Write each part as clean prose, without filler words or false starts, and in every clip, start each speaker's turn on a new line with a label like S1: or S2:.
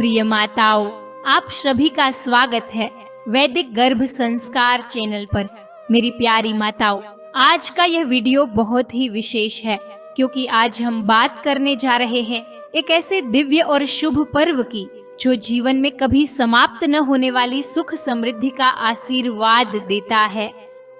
S1: प्रिय माताओं, आप सभी का स्वागत है वैदिक गर्भ संस्कार चैनल पर। मेरी प्यारी माताओं, आज का यह वीडियो बहुत ही विशेष है क्योंकि आज हम बात करने जा रहे हैं एक ऐसे दिव्य और शुभ पर्व की जो जीवन में कभी समाप्त न होने वाली सुख समृद्धि का आशीर्वाद देता है।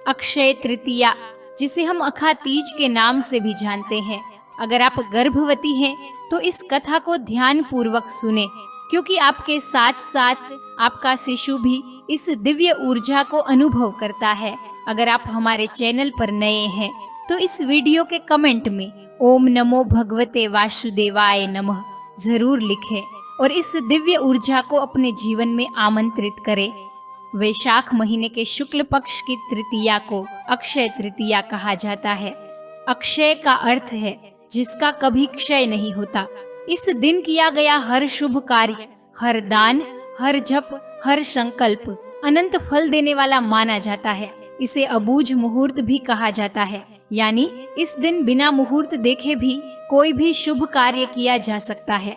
S1: अक्षय तृतीया, जिसे हम अखा तीज के नाम से भी जानते हैं। अगर आप गर्भवती हैं तो इस कथा को ध्यान पूर्वक सुने क्योंकि आपके साथ साथ आपका शिशु भी इस दिव्य ऊर्जा को अनुभव करता है। अगर आप हमारे चैनल पर नए हैं तो इस वीडियो के कमेंट में ओम नमो भगवते वासुदेवाय नमः जरूर लिखें और इस दिव्य ऊर्जा को अपने जीवन में आमंत्रित करें। वैशाख महीने के शुक्ल पक्ष की तृतीया को अक्षय तृतीया कहा जाता है। अक्षय का अर्थ है जिसका कभी क्षय नहीं होता। इस दिन किया गया हर शुभ कार्य, हर दान, हर जप, हर संकल्प अनंत फल देने वाला माना जाता है। इसे अबूझ मुहूर्त भी कहा जाता है, यानी इस दिन बिना मुहूर्त देखे भी कोई भी शुभ कार्य किया जा सकता है।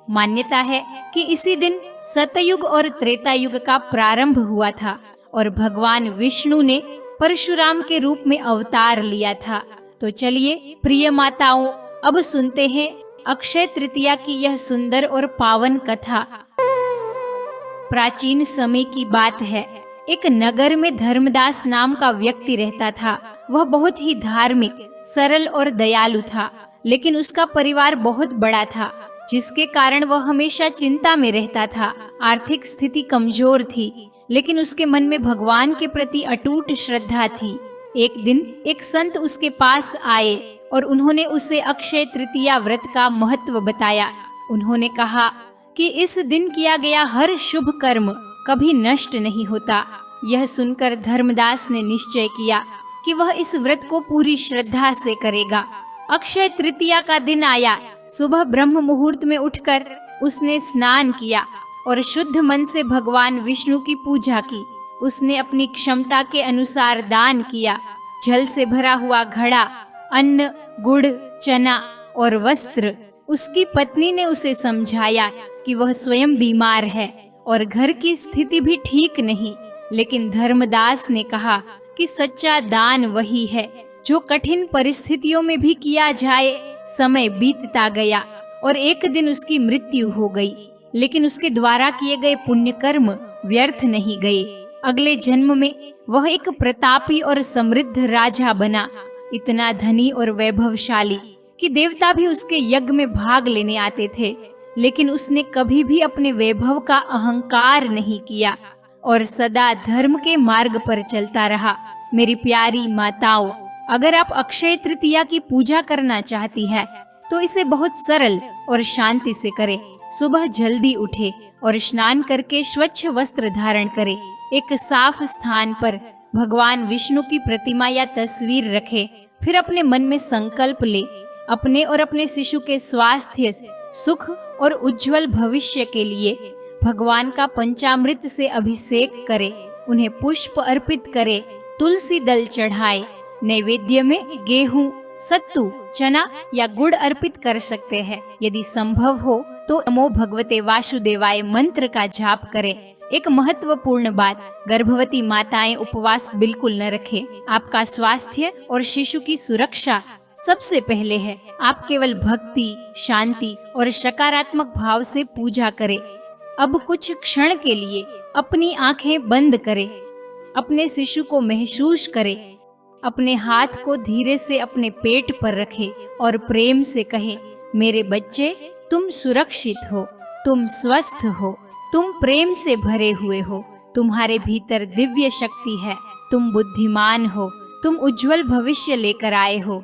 S1: मान्यता है कि इसी दिन सतयुग और त्रेता युग का प्रारंभ हुआ था और भगवान विष्णु ने परशुराम के रूप में अवतार लिया था। तो चलिए प्रिय माताओं, अब सुनते हैं अक्षय तृतीया की यह सुंदर और पावन कथा। प्राचीन समय की बात है। एक नगर में धर्मदास नाम का व्यक्ति रहता था। वह बहुत ही धार्मिक, सरल और दयालु था, लेकिन उसका परिवार बहुत बड़ा था, जिसके कारण वह हमेशा चिंता में रहता था। आर्थिक स्थिति कमजोर थी, लेकिन उसके मन में भगवान के प्रति अटूट श्रद्धा थी। एक दिन एक संत उसके पास आए और उन्होंने उसे अक्षय तृतीया व्रत का महत्व बताया। उन्होंने कहा कि इस दिन किया गया हर शुभ कर्म कभी नष्ट नहीं होता। यह सुनकर धर्मदास ने निश्चय किया कि वह इस व्रत को पूरी श्रद्धा से करेगा। अक्षय तृतीया का दिन आया। सुबह ब्रह्म मुहूर्त में उठकर उसने स्नान किया और शुद्ध मन से भगवान विष्णु की पूजा की। उसने अपनी क्षमता के अनुसार दान किया। जल से भरा हुआ घड़ा, अन्न, गुड़, चना और वस्त्र। उसकी पत्नी ने उसे समझाया कि वह स्वयं बीमार है और घर की स्थिति भी ठीक नहीं, लेकिन धर्मदास ने कहा कि सच्चा दान वही है जो कठिन परिस्थितियों में भी किया जाए। समय बीतता गया और एक दिन उसकी मृत्यु हो गई, लेकिन उसके द्वारा किए गए पुण्य कर्म व्यर्थ नहीं गए। अगले जन्म में वह एक प्रतापी और समृद्ध राजा बना, इतना धनी और वैभवशाली कि देवता भी उसके यज्ञ में भाग लेने आते थे। लेकिन उसने कभी भी अपने वैभव का अहंकार नहीं किया और सदा धर्म के मार्ग पर चलता रहा। मेरी प्यारी माताओं, अगर आप अक्षय तृतीया की पूजा करना चाहती है तो इसे बहुत सरल और शांति से करें। सुबह जल्दी उठे और स्नान करके स्वच्छ वस्त्र धारण करें। एक साफ स्थान पर भगवान विष्णु की प्रतिमा या तस्वीर रखे। फिर अपने मन में संकल्प ले, अपने और अपने शिशु के स्वास्थ्य, सुख और उज्जवल भविष्य के लिए भगवान का पंचामृत से अभिषेक करे। उन्हें पुष्प अर्पित करे, तुलसी दल चढ़ाए। नैवेद्य में गेहूं, सत्तू, चना या गुड़ अर्पित कर सकते हैं। यदि संभव हो तो नमो भगवते वासुदेवाय मंत्र का जाप करें। एक महत्वपूर्ण बात, गर्भवती माताएं उपवास बिल्कुल न रखें। आपका स्वास्थ्य और शिशु की सुरक्षा सबसे पहले है। आप केवल भक्ति, शांति और सकारात्मक भाव से पूजा करें। अब कुछ क्षण के लिए अपनी आंखें बंद करें। अपने शिशु को महसूस करें। अपने हाथ को धीरे से अपने पेट पर रखें और प्रेम से कहें, मेरे बच्चे, तुम सुरक्षित हो, तुम स्वस्थ हो, तुम प्रेम से भरे हुए हो, तुम्हारे भीतर दिव्य शक्ति है, तुम बुद्धिमान हो, तुम उज्जवल भविष्य लेकर आए हो।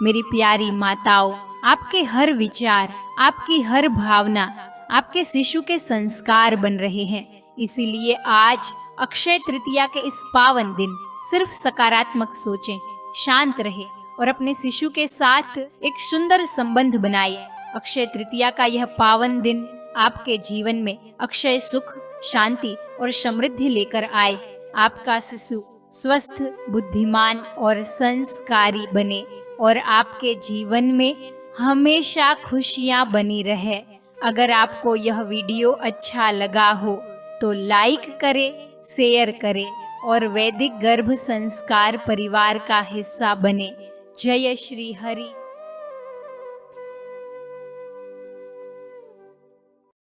S1: मेरी प्यारी माताओं, आपके हर विचार, आपकी हर भावना आपके शिशु के संस्कार बन रहे हैं। इसीलिए आज अक्षय तृतीया के इस पावन दिन सिर्फ सकारात्मक सोचें, शांत रहे और अपने शिशु के साथ एक सुंदर संबंध बनाए। अक्षय तृतीया का यह पावन दिन आपके जीवन में अक्षय सुख, शांति और समृद्धि लेकर आए। आपका शिशु स्वस्थ, बुद्धिमान और संस्कारी बने और आपके जीवन में हमेशा खुशियां बनी रहे। अगर आपको यह वीडियो अच्छा लगा हो तो लाइक करें, शेयर करें और वैदिक गर्भ संस्कार परिवार का हिस्सा बने। जय श्री हरि।